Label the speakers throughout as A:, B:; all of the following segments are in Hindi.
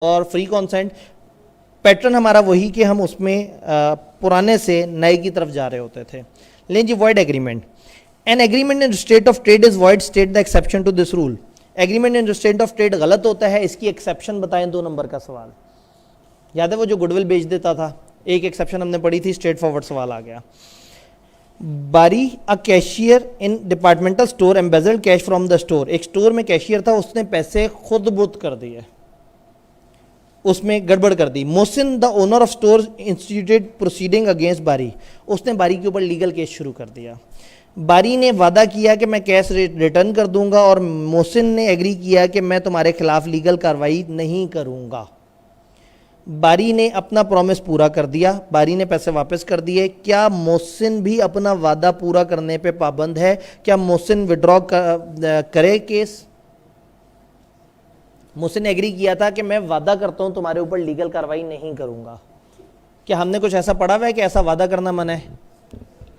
A: और फ्री कॉन्सेंट पैटर्न हमारा वही कि हम उसमें पुराने से नए की तरफ जा रहे होते थे। लेकिन जी void agreement, an agreement in state of trade is void, state the exception to this rule. Agreement in state of trade गलत होता है, इसकी एक्सेप्शन बताएं। 2 नंबर का सवाल याद है, वो जो गुडविल बेच देता था, एक एक्सेप्शन हमने पढ़ी थी, स्ट्रेट फॉरवर्ड सवाल आ गया। बारी अ cashier in departmental store embezzled cash from the store. एक स्टोर में कैशियर था, उसने पैसे खुद बुत कर दिए, उसमें गड़बड़ कर दी। Mohsin the owner of store instituted proceeding against Bari, उसने बारी के ऊपर लीगल केस शुरू कर दिया। बारी ने वादा किया कि मैं कैश रिटर्न कर दूंगा और मोहसिन ने एग्री किया कि मैं तुम्हारे खिलाफ लीगल कार्रवाई नहीं करूंगा। बारी ने अपना प्रॉमिस पूरा कर दिया, बारी ने पैसे वापस कर दिए। क्या मोहसिन भी अपना वादा पूरा करने पे पाबंद है? क्या मोहसिन विड्रॉ करे केस? मोहसिन ने एग्री किया था कि मैं वादा करता हूं तुम्हारे ऊपर लीगल कार्रवाई नहीं करूंगा। क्या हमने कुछ ऐसा पढ़ा हुआ है कि ऐसा वादा करना मना है?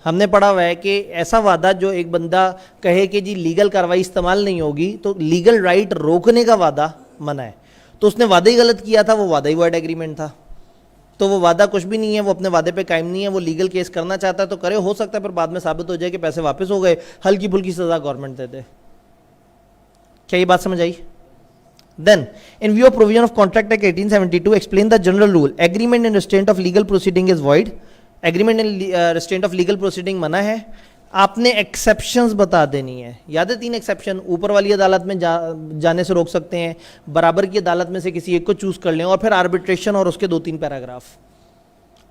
A: हमने पढ़ा हुआ है कि ऐसा वादा जो एक बंदा कहे कि जी लीगल कार्रवाई इस्तेमाल नहीं होगी, तो लीगल राइट रोकने का वादा मना है। तो उसने वादा ही गलत किया था, वो वादा ही वॉइड एग्रीमेंट था। तो वो वादा कुछ भी नहीं है, वो अपने वादे पे कायम नहीं है। वो लीगल केस करना चाहता है तो करे, हो सकता है पर बाद में साबित हो जाए कि पैसे वापस हो गए, हल्की फुल्की सजा गवर्नमेंट दे दे। क्या ये बात समझ आई? Then, in view of provision of Contract Act 1872, explain the general rule. Agreement in restraint of legal proceeding is void. Agreement in restraint of legal proceeding मना है। आपने exceptions बता देनी है। याद है 3 एक्सेप्शन? ऊपर वाली अदालत में जाने से रोक सकते हैं, बराबर की अदालत में से किसी एक को चूज कर लें, और फिर आर्बिट्रेशन और उसके 2-3 पैराग्राफ।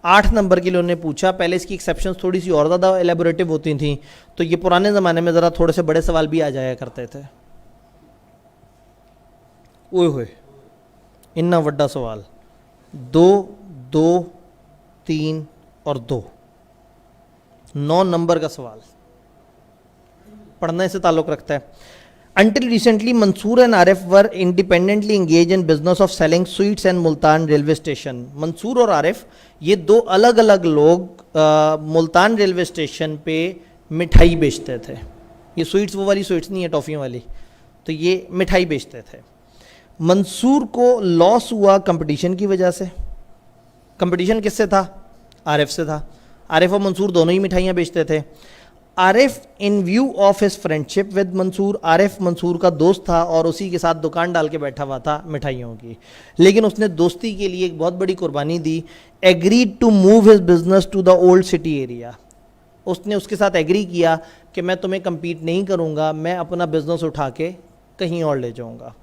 A: 8 नंबर के लिए उन्होंने पूछा। पहले इसकी एक्सेप्शन थोड़ी सी और ज़्यादा एलेबोरेटिव होती थी, तो ये पुराने ज़माने में ज़रा थोड़े से बड़े सवाल भी आ जाया करते थे। ओए होए, इन्ना वड्डा सवाल, 2, 2, 3 और 2, 9 नंबर का सवाल पढ़ने से ताल्लुक़ रखता है। Until recently, Mansoor and Arif were independently engaged in business of selling sweets and Multan railway station. Mansoor और आरिफ ये 2 अलग अलग लोग मुल्तान रेलवे स्टेशन पे मिठाई बेचते थे। ये स्वीट्स वो वाली स्वीट्स नहीं है, टॉफ़ियों वाली, तो ये मिठाई बेचते थे। मंसूर को लॉस हुआ कंपटीशन की वजह से। कंपटीशन किससे था? आरिफ से था। आरिफ और मंसूर दोनों ही मिठाइयाँ बेचते थे। Arif in view of his friendship with Mansoor, Arif Mansoor का दोस्त था और उसी के साथ दुकान डाल के बैठा हुआ था मिठाइयों की, लेकिन उसने दोस्ती के लिए एक बहुत बड़ी कुर्बानी दी। Agreed to move his business to the old city area, उसने उसके साथ एग्री किया कि मैं तुम्हें कम्पीट नहीं करूँगा, मैं अपना बिजनेस उठा के कहीं और ले जाऊँगा।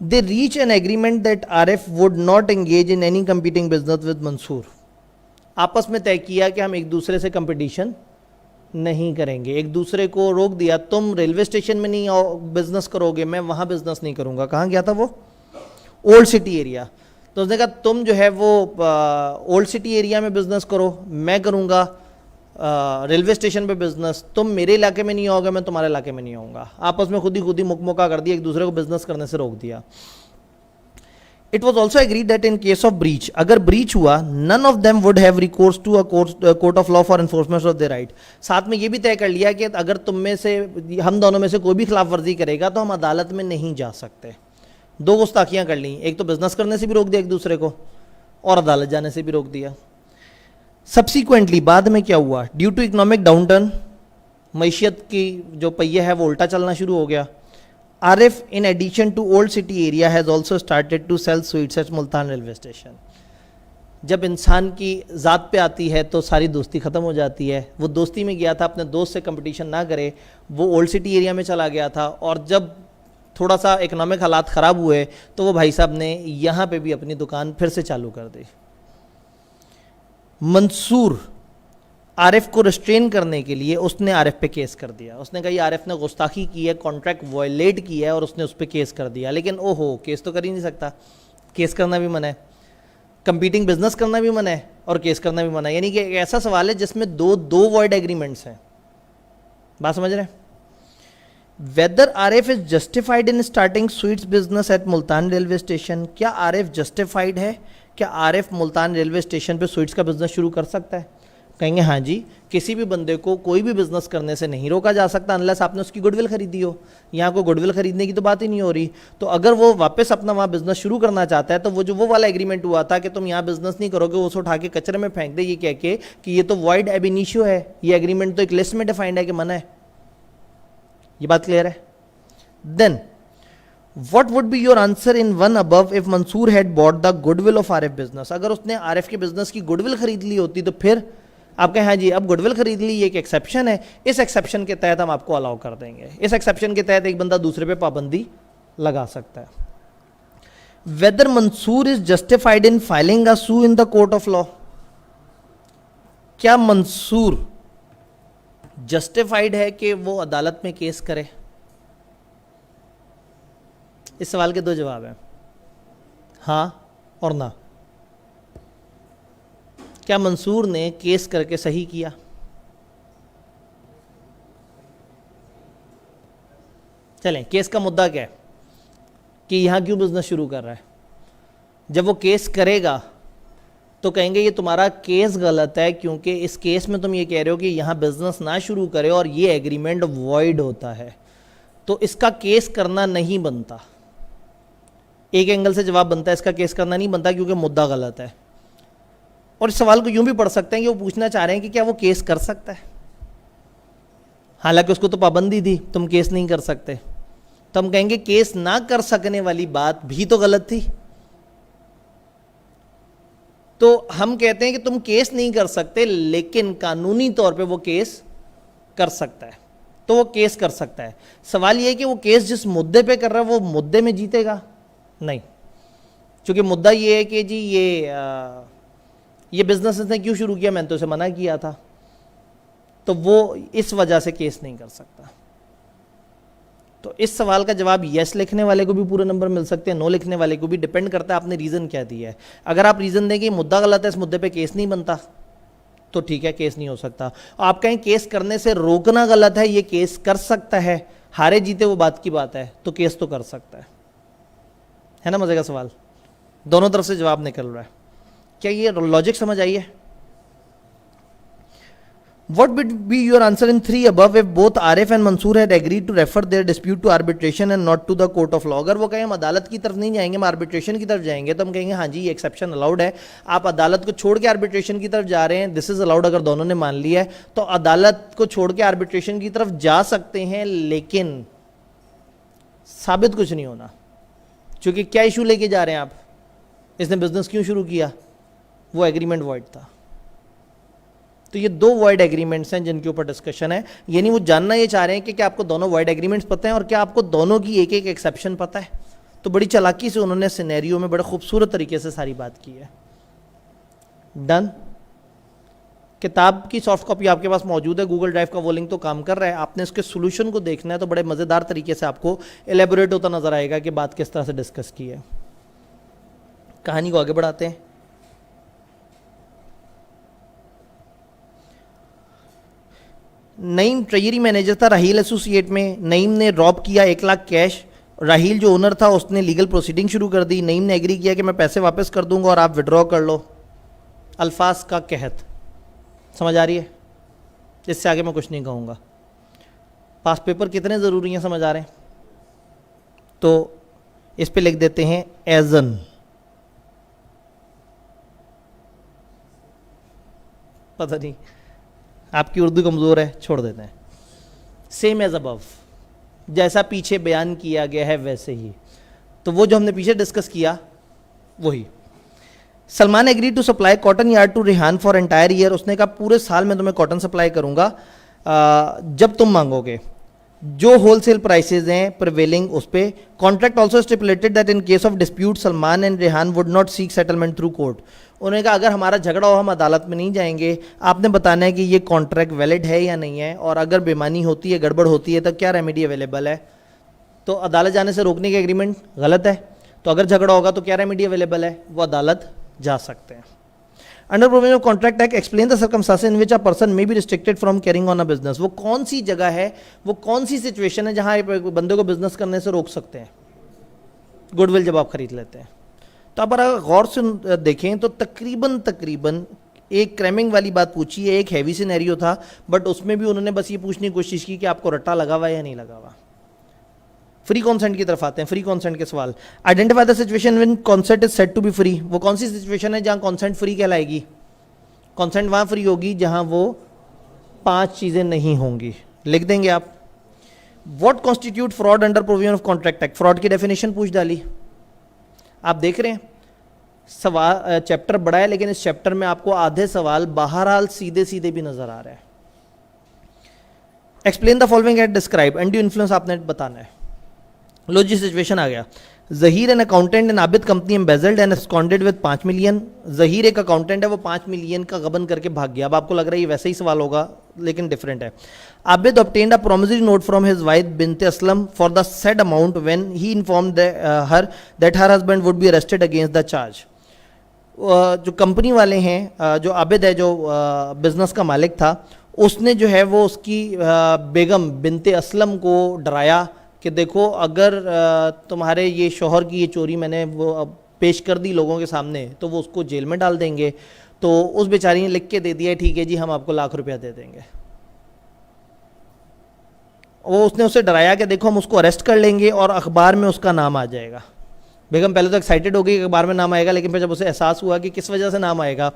A: They reach an agreement that Arif would not engage in any competing business with Mansoor. आपस में तय किया कि हम एक दूसरे से कंपटीशन नहीं करेंगे, एक दूसरे को रोक दिया। तुम रेलवे स्टेशन में नहीं बिजनेस करोगे, मैं वहाँ बिजनेस नहीं करूँगा। कहाँ गया था वो? Old city area. तो उसने कहा तुम जो है वो ओल्ड सिटी एरिया में बिजनेस करो, मैं करूँगा रेलवे स्टेशन पे बिजनेस। तुम मेरे इलाके में नहीं आओगे, मैं तुम्हारे इलाके में नहीं आऊँगा। आपस में खुद ही मुकमुका कर दिया, एक दूसरे को बिजनेस करने से रोक दिया। It was also agreed that in case of breach, अगर ब्रीच हुआ, none of them would have recourse to a court of law for enforcement of the right. साथ में ये भी तय कर लिया कि अगर तुम में से, हम दोनों में से कोई भी खिलाफ वर्जी करेगा तो हम अदालत में नहीं जा सकते। 2 गुस्ताखियाँ कर ली, एक तो बिजनेस करने से भी रोक दिया एक दूसरे को, और अदालत जाने से भी रोक दिया। सब्सिक्वेंटली बाद में क्या हुआ? ड्यू टू इकोनॉमिक डाउनटर्न, मैशियत की जो पहिया है वो उल्टा चलना शुरू हो गया। Arif in addition to old city area has also started to sell sweets at Multan railway station. जब इंसान की ज़ात पे आती है तो सारी दोस्ती ख़त्म हो जाती है। वो दोस्ती में गया था, अपने दोस्त से कंपटीशन ना करे, वो ओल्ड सिटी एरिया में चला गया था, और जब थोड़ा सा इकोनॉमिक हालात ख़राब हुए तो वो भाई साहब ने यहाँ पे भी अपनी दुकान फिर से चालू कर दी। मंसूर आरिफ को रिस्ट्रेन करने के लिए उसने आरिफ पे केस कर दिया। उसने कहा ये आरिफ ने गुस्ताखी की है, कॉन्ट्रैक्ट वायलेट किया है, और उसने उस पर केस कर दिया। लेकिन ओहो, केस तो कर ही नहीं सकता, केस करना भी मना है, कंपीटिंग बिजनेस करना भी मना है, और केस करना भी मना है। यानी कि एक ऐसा सवाल है जिसमें दो वॉइड एग्रीमेंट्स हैं। बात समझ रहे हैं? Whether Arif is justified in starting sweets business at Multan railway station, क्या आरिफ जस्टिफाइड है? क्या आरिफ मुल्तान रेलवे स्टेशन पे स्वीट्स का बिजनेस शुरू कर सकता है? कहेंगे हाँ जी, किसी भी बंदे को कोई भी बिजनेस करने से नहीं रोका जा सकता अनलेस आपने उसकी गुडविल खरीदी हो। यहाँ को गुडविल खरीदने की तो बात ही नहीं हो रही। तो अगर वो वापस अपना वहाँ बिजनेस शुरू करना चाहता है तो वो जो वो वाला एग्रीमेंट हुआ था कि तुम यहाँ बिजनेस नहीं करोगे, वो उसे उठा के कचरे में फेंक दे, ये कह के कि ये तो वॉइड एब इनिशियो है, ये एग्रीमेंट तो एक लिस्ट में डिफाइंड है कि मना है। ये बात क्लियर है? Then what would be your answer in one above if Mansoor had bought the goodwill of RF business? अगर उसने आरएफ के बिजनेस की गुडविल खरीद ली होती तो फिर आप कहें हाँ जी अब गुडविल खरीद ली, ये एक एक्सेप्शन है, इस एक्सेप्शन के तहत हम आपको अलाउ कर देंगे। इस एक्सेप्शन के तहत एक बंदा दूसरे पे पाबंदी लगा सकता है। Whether Mansoor is justified in filing a suit in the court of law? क्या मंसूर जस्टिफाइड है कि वो अदालत में केस करे? इस सवाल के दो जवाब हैं, हाँ और ना। क्या मंसूर ने केस करके सही किया? चलें, केस का मुद्दा क्या है कि यहां क्यों बिजनेस शुरू कर रहा है? जब वो केस करेगा तो कहेंगे ये तुम्हारा केस गलत है, क्योंकि इस केस में तुम ये कह रहे हो कि यहां बिजनेस ना शुरू करे और ये एग्रीमेंट वॉइड होता है, तो इसका केस करना नहीं बनता। एक एंगल से जवाब बनता है, इसका केस करना नहीं बनता क्योंकि मुद्दा गलत है। और इस सवाल को यूं भी पढ़ सकते हैं कि वो पूछना चाह रहे हैं कि क्या वो केस कर सकता है, हालांकि उसको तो पाबंदी थी तुम केस नहीं कर सकते। तो हम कहेंगे केस ना कर सकने वाली बात भी तो गलत थी। तो हम कहते हैं कि तुम केस नहीं कर सकते लेकिन कानूनी तौर पे वो केस कर सकता है, तो वो केस कर सकता है। सवाल ये है कि वो केस जिस मुद्दे पे कर रहा है वो मुद्दे में जीतेगा? नहीं, क्योंकि मुद्दा ये है कि जी ये बिजनेस इसने क्यों शुरू किया, मैंने तो उसे मना किया था, तो वो इस वजह से केस नहीं कर सकता। तो इस सवाल का जवाब यस लिखने वाले को भी पूरे नंबर मिल सकते हैं, नो लिखने वाले को भी, डिपेंड करता है आपने रीज़न क्या दिया है। अगर आप रीज़न दें कि मुद्दा गलत है, इस मुद्दे पे केस नहीं बनता, तो ठीक है, केस नहीं हो सकता। आप कहें केस करने से रोकना गलत है, ये केस कर सकता है, हारे जीते वो बात की बात है, तो केस तो कर सकता है ना? मजे का सवाल, दोनों तरफ से जवाब निकल रहा है। क्या ये लॉजिक समझ आई है? What would be your answer in 3 above if both Arif and Mansoor had agreed to refer their dispute to arbitration and not to the court of law? अगर वो कहें हम अदालत की तरफ नहीं जाएंगे, हम आर्बिट्रेशन की तरफ जाएंगे, तो हम कहेंगे हाँ जी ये एक्सेप्शन अलाउड है, आप अदालत को छोड़ के आर्बिट्रेशन की तरफ जा रहे हैं, दिस इज अलाउड। अगर दोनों ने मान लिया है तो अदालत को छोड़ के आर्बिट्रेशन की तरफ जा सकते हैं, लेकिन साबित कुछ नहीं होना। क्योंकि क्या इशू लेके जा रहे हैं आप, इसने बिजनेस क्यों शुरू किया, वो एग्रीमेंट वॉइड था। तो ये दो वॉइड एग्रीमेंट्स हैं जिनके ऊपर डिस्कशन है। यानी वो जानना ये चाह रहे हैं कि क्या आपको दोनों वॉइड एग्रीमेंट्स पता है और क्या आपको दोनों की एक एक एक्सेप्शन पता है। तो बड़ी चालाकी से उन्होंने सिनेरियो में बड़े खूबसूरत तरीके से सारी बात की है। डन। किताब की सॉफ्ट कॉपी आपके पास मौजूद है, गूगल ड्राइव का वो लिंक तो काम कर रहा है, आपने इसके सोल्यूशन को देखना है तो बड़े मज़ेदार तरीके से आपको एलेबोरेट होता नजर आएगा कि बात किस तरह से डिस्कस की है। कहानी को आगे बढ़ाते हैं। नईम ट्रेजरी मैनेजर था राहील एसोसिएट में। नईम ने रॉब किया 1 लाख कैश। राहील जो ओनर था उसने लीगल प्रोसीडिंग शुरू कर दी। नईम ने एग्री किया कि मैं पैसे वापस कर दूंगा और आप विड्रॉ कर लो। अल्फाज का कहत समझ आ रही है? इससे आगे मैं कुछ नहीं कहूँगा। पास पेपर कितने ज़रूरी हैं समझ आ रहे हैं? तो इस पे लिख देते हैं एजन। पता नहीं आपकी उर्दू कमज़ोर है, छोड़ देते हैं। सेम एज अबव, जैसा पीछे बयान किया गया है वैसे ही। तो वो जो हमने पीछे डिस्कस किया वही। Salman agree to supply cotton yard to Rehan for entire year. उसने कहा पूरे साल में तुम्हें कॉटन सप्लाई करूंगा जब तुम मांगोगे। जो होलसेल प्राइसेज हैं प्रिवेलिंग उस पर। Contract also stipulated that in case of dispute Salman and Rehan would not seek settlement through court. उन्होंने कहा अगर हमारा झगड़ा हो हम अदालत में नहीं जाएंगे, आपने बताना है कि ये कॉन्ट्रैक्ट वैलिड है या नहीं है, और अगर बेईमानी होती है, गड़बड़ होती है, तो क्या रेमेडी अवेलेबल है। तो अदालत जाने से रोकने के एग्रीमेंट गलत है, तो अगर झगड़ा होगा तो क्या रेमेडी अवेलेबल है, वो अदालत जा सकते हैं। Under provision of contract act explain the circumstances in which a person may be restricted from carrying on a business. वो कौन सी जगह है, वो कौन सी सिचुएशन है जहां बंदे को बिजनेस करने से रोक सकते हैं, गुडविल जब आप खरीद लेते हैं। तो आप अगर गौर से देखें तो तकरीबन एक क्रैमिंग वाली बात पूछी है, एक हैवी सिनेरियो था, बट उसमें भी उन्होंने बस ये पूछने की कोशिश की कि आपको रट्टा लगा हुआ है या नहीं लगा हुआ। फ्री कॉन्सेंट की तरफ आते हैं, फ्री कॉन्सेंट के सवाल। Identify the situation when consent is said to be free. वो कौन सी सिचुएशन है जहां कॉन्सेंट फ्री कहलाएगी? कॉन्सेंट वहां फ्री होगी जहां वो 5 चीजें नहीं होंगी। लिख देंगे आप। What constitute fraud under provision of contract act? Fraud की डेफिनेशन पूछ डाली। आप देख रहे हैं सवाल, चैप्टर बड़ा है लेकिन इस चैप्टर में आपको आधे सवाल बहरहाल सीधे सीधे भी नजर आ रहे हैं। Explain the following and describe. Undue influence आपने बताना है। लो जी, सिचुएशन आ गया। Zaheer an accountant and Abid company embezzled and absconded with 5 million. Zaheer एक अकाउंटेंट है, वो 5 मिलियन का गबन करके भाग गया। अब आपको लग रहा है ये वैसे ही सवाल होगा लेकिन डिफरेंट है। Abid obtained a promissory note from his wife Bint Aslam for the said amount when he informed her that her husband would be arrested against the charge. जो कंपनी वाले हैं, जो आबिद है, जो बिजनेस का मालिक था, उसने जो है वो उसकी बेगम बिनते असलम को डराया कि देखो अगर तुम्हारे ये शोहर की ये चोरी मैंने वो पेश कर दी लोगों के सामने तो वो उसको जेल में डाल देंगे। तो उस बेचारी ने लिख के दे दिया, ठीक है जी हम आपको लाख रुपया दे देंगे। वो उसने उसे डराया कि देखो हम उसको अरेस्ट कर लेंगे और अखबार में उसका नाम आ जाएगा। बेगम पहले तो एक्साइटेड हो गई कि अखबार में नाम आएगा, लेकिन फिर जब उसे एहसास हुआ कि किस वजह से नाम आएगा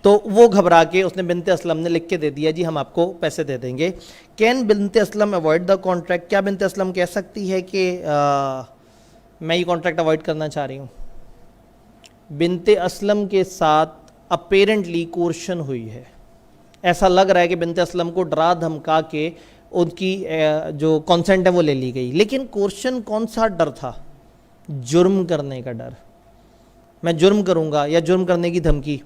A: तो वो घबरा के उसने बिनते असलम ने लिख के दे दिया जी हम आपको पैसे दे देंगे। Can Binte Aslam avoid the contract? क्या बिनते असलम कह सकती है कि मैं ये कॉन्ट्रैक्ट अवॉइड करना चाह रही हूँ? बिनते असलम के साथ अपेरेंटली कोर्शन हुई है। ऐसा लग रहा है कि बिनते असलम को डरा धमका के उनकी जो कॉन्सेंट है वो ले ली गई। लेकिन कोर्शन कौन सा डर था? जुर्म करने का डर। मैं जुर्म करूंगा या जुर्म करने की धमकी।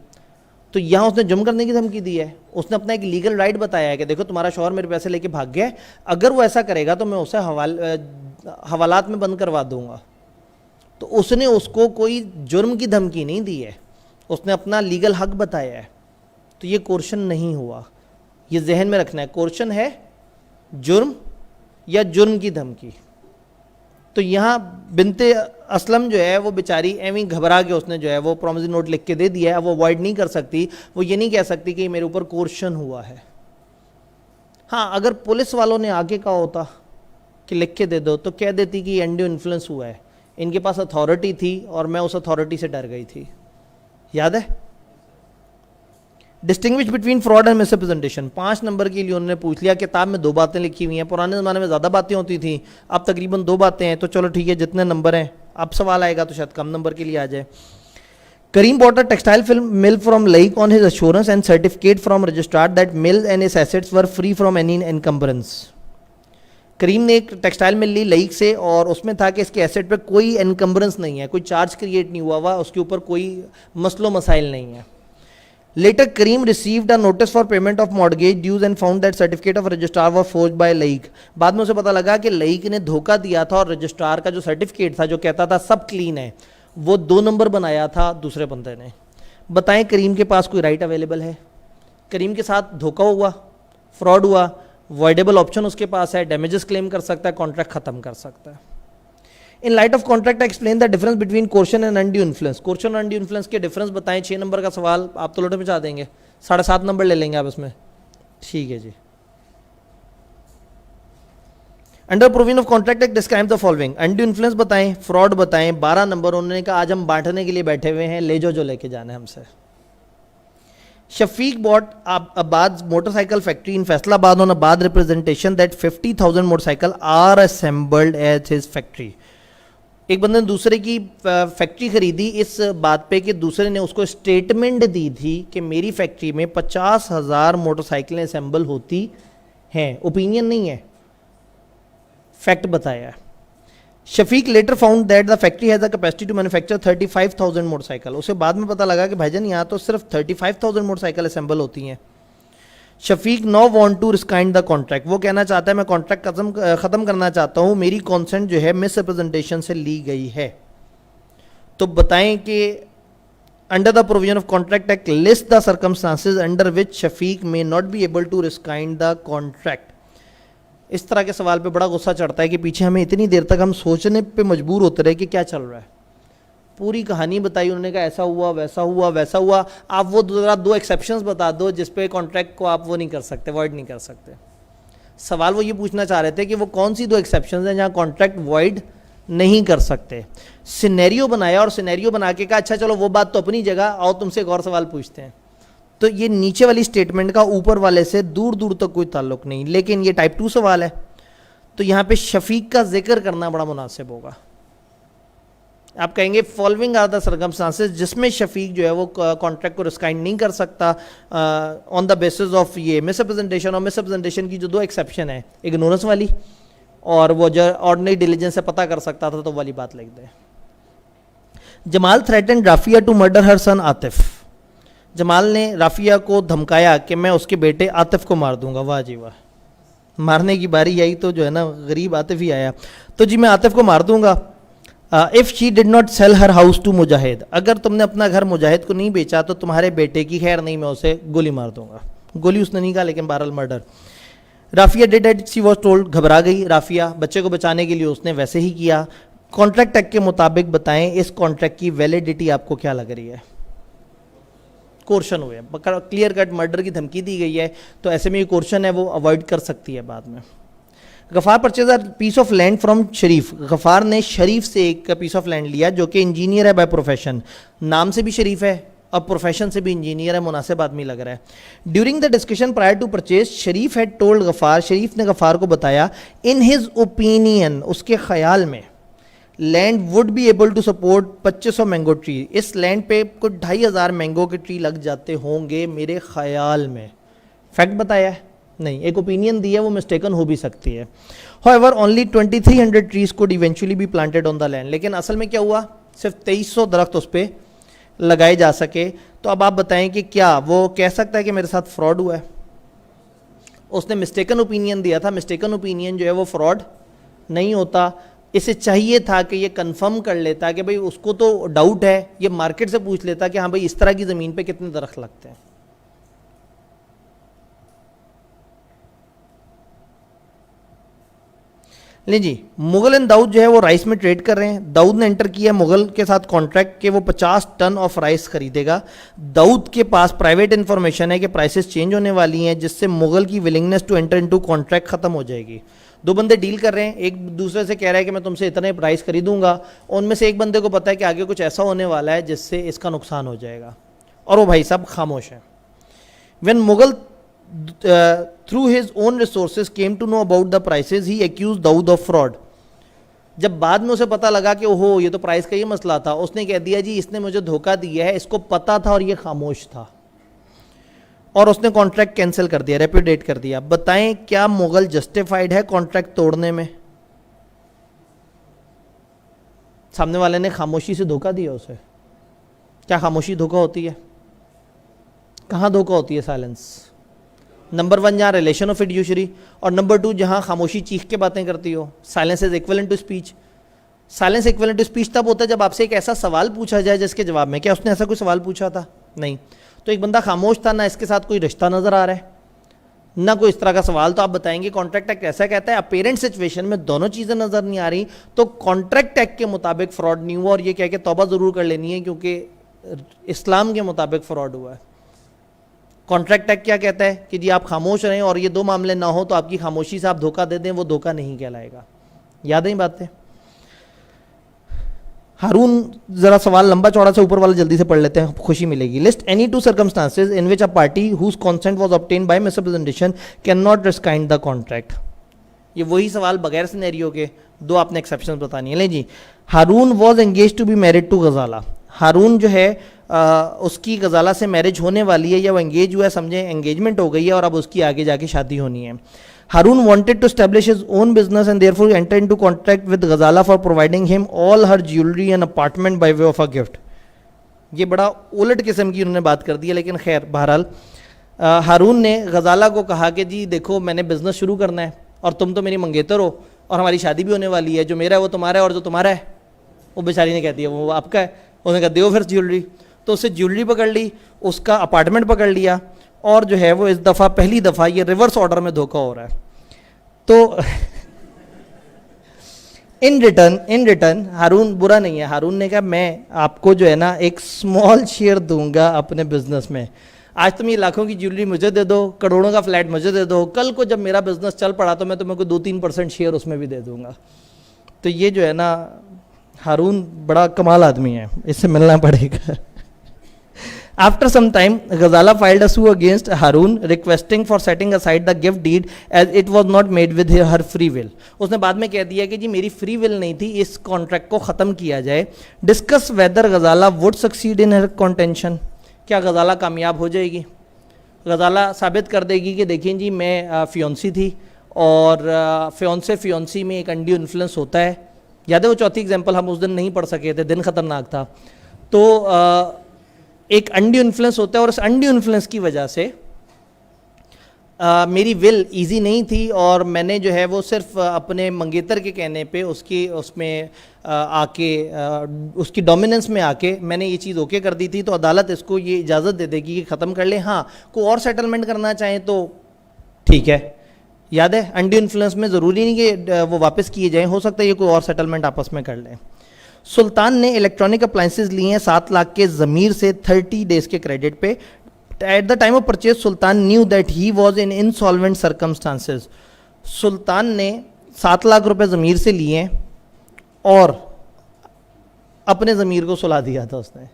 A: तो यहाँ उसने जुर्म करने की धमकी दी है। उसने अपना एक लीगल राइट बताया है कि देखो तुम्हारा शौहर मेरे पैसे लेके भाग गया है, अगर वो ऐसा करेगा तो मैं उसे हवालात में बंद करवा दूंगा। तो उसने उसको कोई जुर्म की धमकी नहीं दी है, उसने अपना लीगल हक बताया है। तो ये कोर्शन नहीं हुआ, ये जहन में रखना है। कोर्शन है जुर्म या जुर्म की धमकी। तो यहाँ बिनते असलम जो है वो बेचारी एवं घबरा के उसने जो है वो प्रॉमिसरी नोट लिख के दे दिया है। अब वो अवॉइड नहीं कर सकती, वो ये नहीं कह सकती कि मेरे ऊपर कोर्शन हुआ है। हाँ, अगर पुलिस वालों ने आगे कहा होता कि लिख के दे दो तो कह देती कि एंडियो इन्फ्लुएंस हुआ है, इनके पास अथॉरिटी थी और मैं उस अथॉरिटी से डर गई थी। याद है? Distinguish between fraud and misrepresentation 5 number के लिए उन्होंने पूछ लिया। किताब में 2 बातें लिखी हुई हैं, पुराने ज़माने में ज़्यादा बातें होती थी, अब तकरीबन 2 बातें हैं। तो चलो ठीक है, जितने नंबर हैं, अब सवाल आएगा तो शायद कम नंबर के लिए आ जाए। करीम bought a textile film mill from Laik on his assurance and certificate from registrar that mill and its assets were free from any encumbrance. करीम ने एक टेक्सटाइल मिल ली लईक से और उसमें था कि इसके एसेट पे कोई एनकम्बरेंस नहीं है, कोई चार्ज क्रिएट नहीं हुआ, उसके ऊपर कोई मसलो मसाइल नहीं है। Later, Kareem received a notice for payment of mortgage dues and found that certificate of registrar was forged by Laik. बाद में उसे पता लगा कि Laik ने धोखा दिया था और रजिस्ट्रार का जो सर्टिफिकेट था जो कहता था सब क्लीन है, वो 2 नंबर बनाया था दूसरे बंदे ने। बताएं करीम के पास कोई राइट अवेलेबल है? करीम के साथ धोखा हुआ, फ्रॉड हुआ, वॉइडेबल ऑप्शन उसके पास है, डैमेजेस क्लेम कर सकता है, कॉन्ट्रैक्ट खत्म कर सकता है। In light of contract explain the difference between coercion and undue influence. Coercion और अनड्यू इन्फ्लुएंस के डिफरेंस बताएं। 6 नंबर का सवाल आप तो लोटे में चाह देंगे, 7.5 नंबर ले लेंगे आप इसमें। ठीक है जी। Under provision of contract act describe the following. Undue influence बताएं, फ्रॉड बताएं। 12 नंबर उन्होंने कहा आज हम बांटने के लिए बैठे हुए हैं, ले जो लेके जाना है हमसे। Shafiq bought Abad motorcycle factory in Faisalabad on Abad representation that 50,000 motorcycle are assembled at his factory. एक बंदे ने दूसरे की फैक्ट्री खरीदी इस बात पे कि दूसरे ने उसको स्टेटमेंट दी थी कि मेरी फैक्ट्री में 50,000 मोटरसाइकिलें असेंबल होती हैं। ओपिनियन नहीं है, फैक्ट बताया है। Shafiq later found that the factory has the capacity to manufacture 35,000 motorcycle. उसे बाद में पता लगा कि भाईजान यहाँ तो सिर्फ 35,000 मोटरसाइकिल असेंबल होती हैं। Shafiq no want to rescind the contract. वो कहना चाहता है मैं कॉन्ट्रैक्ट खत्म करना चाहता हूँ, मेरी कॉन्सेंट जो है मिस रिप्रेजेंटेशन से ली गई है। तो बताएं कि under the provision of contract act list the circumstances under which Shafiq may not be able to rescind the contract. इस तरह के सवाल पे बड़ा गुस्सा चढ़ता है कि पीछे हमें इतनी देर तक हम सोचने पे मजबूर होते रहे कि क्या चल रहा है। पूरी कहानी बताई, उन्होंने कहा ऐसा हुआ वैसा हुआ वैसा हुआ, आप वो ज़रा दो एक्सेप्शंस बता दो जिस पे कॉन्ट्रैक्ट को आप वो नहीं कर सकते, वॉइड नहीं कर सकते। सवाल वो ये पूछना चाह रहे थे कि वो कौन सी दो एक्सेप्शंस हैं जहाँ कॉन्ट्रैक्ट वॉइड नहीं कर सकते। सिनेरियो बनाया और सिनेरियो बना के कहा अच्छा चलो वो बात तो अपनी जगह, आओ तुमसे एक और सवाल पूछते हैं। तो ये नीचे वाली स्टेटमेंट का ऊपर वाले से दूर दूर तक कोई ताल्लुक नहीं, लेकिन ये टाइप 2 सवाल है, तो यहाँ पे शफीक का जिक्र करना बड़ा मुनासिब होगा। आप कहेंगे फॉलोइंग आर द सर्कमस्टांसेस जिसमें शफीक जो है वो कॉन्ट्रैक्ट को रिस्काइंड नहीं कर सकता ऑन द बेसिस ऑफ ये मिसरिप्रेजेंटेशन, और मिसरिप्रेजेंटेशन की जो दो एक्सेप्शन है, इग्नोरेंस वाली और वो जो ऑर्डिनरी डिलीजेंस से पता कर सकता था तो वाली बात लिख दे। Jamal threaten Rafia to murder her son Atif. Jamal ने राफिया को धमकाया कि मैं उसके बेटे आतिफ को मार दूंगा। वाह जी वाह, मारने की बारी आई तो जो है ना गरीब आतिफ ही आया। तो जी मैं आतिफ को मार दूंगा। If she did not sell her house to Mujahid, अगर तुमने अपना घर मुजाहिद को नहीं बेचा तो तुम्हारे बेटे की खैर नहीं, मैं उसे गोली मार दूंगा। गोली उसने नहीं कहा लेकिन बहरहाल murder. Rafia did as she was told, घबरा गई राफिया, बच्चे को बचाने के लिए उसने वैसे ही किया। कॉन्ट्रैक्ट एक्ट के मुताबिक बताएं इस कॉन्ट्रैक्ट की वैलिडिटी आपको क्या लग रही है। कोर्शन हुए, क्लियर कट मर्डर की धमकी दी गई है, तो ऐसे में ये कोर्शन है वो अवॉइड कर सकती है बाद में। Gaffar purchaser piece of land from Sharif, Gaffar ने शरीफ से एक पीस ऑफ लैंड लिया जो कि इंजीनियर है बाय प्रोफेशन, नाम से भी शरीफ है और प्रोफेशन से भी इंजीनियर है, मुनासिब आदमी लग रहा है। During the discussion prior to purchase Sharif had told Gaffar, Sharif ने गफ़ार को बताया इन हिज ओपिनियन, उसके ख्याल में land would be able to support 2500 mango tree, इस लैंड पे कुछ 2500 मैंगो के ट्री लग जाते होंगे मेरे ख्याल में। फैक्ट बताया है नहीं, एक ओपिनियन दी है, वो मिस्टेकन हो भी सकती है। However only 2300 trees could eventually B planted on the land, लेकिन असल में क्या हुआ, सिर्फ 2300 दरख्त उस पर लगाए जा सके। तो अब आप बताएं कि क्या वो कह सकता है कि मेरे साथ फ्रॉड हुआ है। उसने मिस्टेकन ओपिनियन दिया था, मिस्टेकन ओपिनियन जो है वो फ्रॉड नहीं होता। इसे चाहिए था कि ये कंफर्म कर लेता कि भाई उसको तो डाउट है, ये मार्केट से पूछ लेता कि हाँ भाई इस तरह की ज़मीन पे कितने दरख्त लगते हैं। ले जी, मुगल एंड दाऊद जो है वो राइस में ट्रेड कर रहे हैं। दाऊद ने एंटर किया मुगल के साथ कॉन्ट्रैक्ट कि वो 50 टन ऑफ राइस खरीदेगा। दाऊद के पास प्राइवेट इंफॉर्मेशन है कि प्राइसेस चेंज होने वाली हैं, जिससे मुगल की willingness to enter into contract खत्म हो जाएगी। दो बंदे डील कर रहे हैं, एक दूसरे से कह रहा है कि मैं तुमसे इतने राइस खरीदूंगा, उनमें से एक बंदे को पता है कि आगे कुछ ऐसा होने वाला है जिससे इसका नुकसान हो जाएगा, और वो भाई साहब खामोश है। When Mughal through his own resources came to know about the prices, he accused Dawood of fraud. जब बाद में उसे पता लगा कि ओहो ये तो प्राइस का ही मसला था, उसने कह दिया जी इसने मुझे धोखा दिया है, इसको पता था और ये खामोश था, और उसने कॉन्ट्रैक्ट कैंसिल कर दिया, रेप्यूडेट कर दिया। बताएं क्या मुगल जस्टिफाइड है कॉन्ट्रैक्ट तोड़ने में? सामने वाले ने खामोशी से धोखा दिया उसे। क्या खामोशी धोखा होती है? कहाँ धोखा होती है? साइलेंस। नंबर 1 जहाँ रिलेशन ऑफ फिड्यूशरी, और नंबर 2 जहाँ खामोशी चीख के बातें करती हो। Silence is equivalent to speech. Silence equivalent to speech तब होता है जब आपसे एक ऐसा सवाल पूछा जाए जिसके जवाब में, क्या उसने ऐसा कोई सवाल पूछा था? नहीं। तो एक बंदा खामोश था, ना इसके साथ कोई रिश्ता नजर आ रहा है ना कोई इस तरह का सवाल, तो आप बताएंगे कॉन्ट्रैक्ट एक्ट ऐसा कहता है। अपेरेंट सिचुएशन में दोनों चीज़ें नजर नहीं आ रही, तो कॉन्ट्रैक्ट एक्ट के मुताबिक फ्रॉड नहीं हुआ, और ये कह के तौबा ज़रूर कर लेनी है क्योंकि इस्लाम के मुताबिक फ्रॉड हुआ है। कॉन्ट्रैक्ट एक्ट क्या कहता है कि जी आप खामोश रहें और ये दो मामले ना हो, तो आपकी खामोशी से आप धोखा दे दें, वो धोखा नहीं कहलाएगा। याद है बातें? हारून जरा सवाल लंबा चौड़ा से ऊपर वाला जल्दी से पढ़ लेते हैं, खुशी मिलेगी। List any 2 circumstances in which a party whose consent was obtained by misrepresentation can not rescind the contract. ये वही सवाल बगैर सिनेरियो के, दो आपने एक्सेप्शन बतानी है। ले जी, Haroon was engage to be married to Ghazala. Haroon जो है उसकी गजाला से मैरिज होने वाली है, या वो एंगेज हुआ है, समझे एंगेजमेंट हो गई है और अब उसकी आगे जाके शादी होनी है। हारून wanted to establish his own business and therefore enter into contract with Ghazala for providing him all her jewelry and apartment by way of a gift. ये बड़ा उलट किस्म की उन्होंने बात कर दी है, लेकिन खैर बहरहाल हारून ने गजाला को कहा कि जी देखो मैंने बिजनेस शुरू करना है और तुम तो मेरी मंगेतर हो और हमारी शादी भी होने वाली है, जो मेरा है वो तुम्हारा है और जो तुम्हारा है वो बेचारी ने कहती है वो आपका है। उसने कहा दो फिर ज्वेलरी, तो उससे ज्वेलरी पकड़ ली, उसका अपार्टमेंट पकड़ लिया, और जो है वो इस दफ़ा पहली दफ़ा ये रिवर्स ऑर्डर में धोखा हो रहा है। तो इन रिटर्न हारून बुरा नहीं है, हारून ने कहा मैं आपको जो है ना एक स्मॉल शेयर दूंगा अपने बिजनेस में। आज तुम ये लाखों की ज्वेलरी मुझे दे दो, करोड़ों का फ्लैट मुझे दे दो, कल को जब मेरा बिजनेस चल पड़ा तो मैं तुम्हें को 2-3% शेयर उसमें भी दे दूंगा। तो ये जो है ना हारून बड़ा कमाल आदमी है, इससे मिलना पड़ेगा। After some time, Ghazala filed a suit against Harun, requesting for setting aside the gift deed as it was not made with her free will. उसने बाद में कह दिया कि जी मेरी फ्री विल नहीं थी, इस कॉन्ट्रैक्ट को ख़त्म किया जाए। Discuss whether Ghazala would succeed in her contention. क्या गजाला कामयाब हो जाएगी? गजाला साबित कर देगी कि देखिए जी मैं फियोंसी थी और फियोंसी में एक अनड्यू इन्फ्लुएंस होता है। याद है वो चौथी एग्जांपल हम उस दिन नहीं पढ़ सके थे, दिन खतरनाक था। तो एक अनड्यू इन्फ्लुएंस होता है और उस अनड्यू इन्फ्लुएंस की वजह से मेरी विल इजी नहीं थी और मैंने जो है वो सिर्फ अपने मंगेतर के कहने पे उसमें आके उसकी डोमिनेंस में आके मैंने ये चीज़ ओके कर दी थी। तो अदालत इसको ये इजाज़त दे देगी कि ख़त्म कर ले। हाँ, कोई और सेटलमेंट करना चाहें तो ठीक है। याद है अनड्यू इन्फ्लुएंस में ज़रूरी नहीं कि वो वापस किए जाएँ, हो सकता है ये कोई और सेटलमेंट आपस में कर लें। सुल्तान ने इलेक्ट्रॉनिक अप्लाइंसेज लिए हैं 7 लाख के ज़मीर से 30 डेज के क्रेडिट पे। At the time of purchase Sultan knew that he was in insolvent circumstances. Sultan ने 7 लाख रुपए ज़मीर से लिए हैं और अपने ज़मीर को सुला दिया था उसने।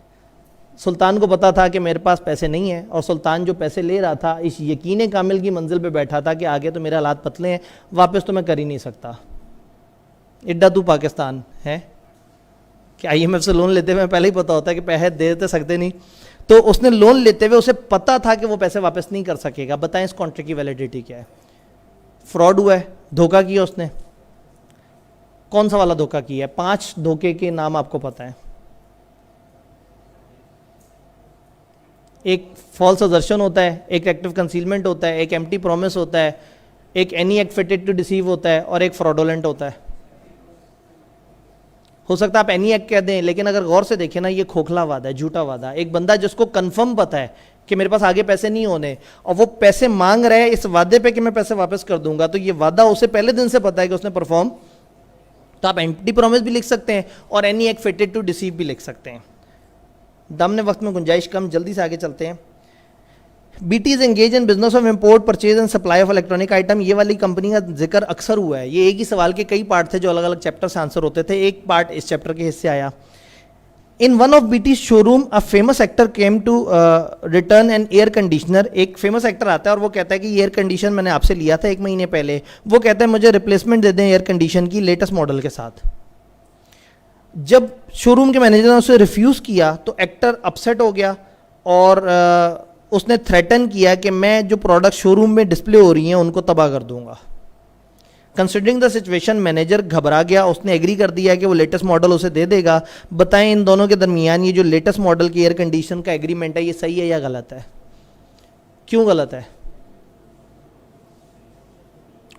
A: सुल्तान को पता था कि मेरे पास पैसे नहीं है और सुल्तान जो पैसे ले रहा था इस यकीन कामिल की मंजिल पे बैठा था कि आगे तो मेरे हालात पतले हैं, वापस तो मैं कर ही नहीं सकता। इड्डा तू पाकिस्तान है कि IMF से लोन लेते हुए पहले ही पता होता है कि पैसे दे तो सकते नहीं। तो उसने लोन लेते हुए उसे पता था कि वो पैसे वापस नहीं कर सकेगा। बताएं इस कॉन्ट्रैक्ट की वैलिडिटी क्या है? फ्रॉड हुआ है, धोखा किया उसने। कौन सा वाला धोखा किया है? 5 धोखे के नाम आपको पता है। एक फॉल्स असर्शन होता है, एक एक्टिव कंसीलमेंट होता है, एक एम्प्टी प्रॉमिस होता है, एक any act fitted to deceive होता है और एक फ्रॉडोलेंट होता है। हो सकता है आप एनी एक्ट कह दें, लेकिन अगर गौर से देखें ना ये खोखला वादा है, झूठा वादा। एक बंदा जिसको कंफर्म पता है कि मेरे पास आगे पैसे नहीं होने और वो पैसे मांग रहा है इस वादे पे कि मैं पैसे वापस कर दूंगा, तो ये वादा उसे पहले दिन से पता है कि उसने परफॉर्म। तो आप एम्प्टी प्रॉमिस भी लिख सकते हैं और any act fitted to deceive भी लिख सकते हैं। दामने वक्त में गुंजाइश कम, जल्दी से आगे चलते हैं। BT is engage in business of import purchase and supply of electronic item. ये वाली कंपनी का जिक्र अक्सर हुआ है। ये एक ही सवाल के कई पार्ट थे जो अलग अलग चैप्टर से आंसर होते थे, एक पार्ट इस चैप्टर के हिस्से आया। In one of BT showroom a famous actor came to return an air conditioner. एक फेमस एक्टर आता है और वो कहता है कि एयर कंडीशन मैंने आपसे लिया था 1 महीने पहले। वो कहता है मुझे रिप्लेसमेंट दे दें एयर कंडीशन की लेटेस्ट मॉडल के साथ। जब शोरूम के मैनेजर ने उसे रिफ्यूज़ किया तो एक्टर अपसेट हो गया और उसने थ्रेटन किया कि मैं जो प्रोडक्ट शोरूम में डिस्प्ले हो रही हैं उनको तबाह कर दूंगा। कंसिडरिंग द सिचुएशन मैनेजर घबरा गया, उसने एग्री कर दिया कि वो लेटेस्ट मॉडल उसे दे देगा। बताएं इन दोनों के दरमियान ये जो लेटेस्ट मॉडल की एयर कंडीशन का एग्रीमेंट है ये सही है या गलत है? क्यों गलत है?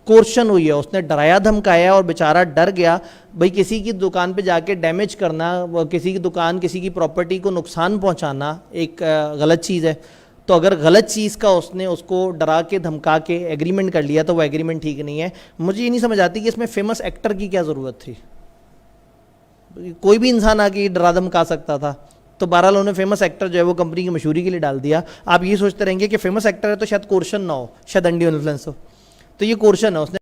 A: कोर्शन हुई है, उसने डराया धमकाया और बेचारा डर गया। भाई किसी की दुकान पे जाके डैमेज करना, किसी की दुकान किसी की प्रॉपर्टी को नुकसान पहुंचाना एक गलत चीज़ है। तो अगर गलत चीज़ का उसने उसको डरा के धमका के एग्रीमेंट कर लिया तो वो एग्रीमेंट ठीक नहीं है। मुझे ये नहीं समझ आती कि इसमें फेमस एक्टर की क्या ज़रूरत थी। कोई भी इंसान आके डरा धमका सकता था। तो बहरहाल उन्होंने फेमस एक्टर जो है वो कंपनी की मशहूरी के लिए डाल दिया। आप ये सोचते रहेंगे कि फेमस एक्टर है तो शायद कोर्शन ना हो, शायद अनड्यू इन्फ्लुएंस हो। तो ये कोर्शन है, उसने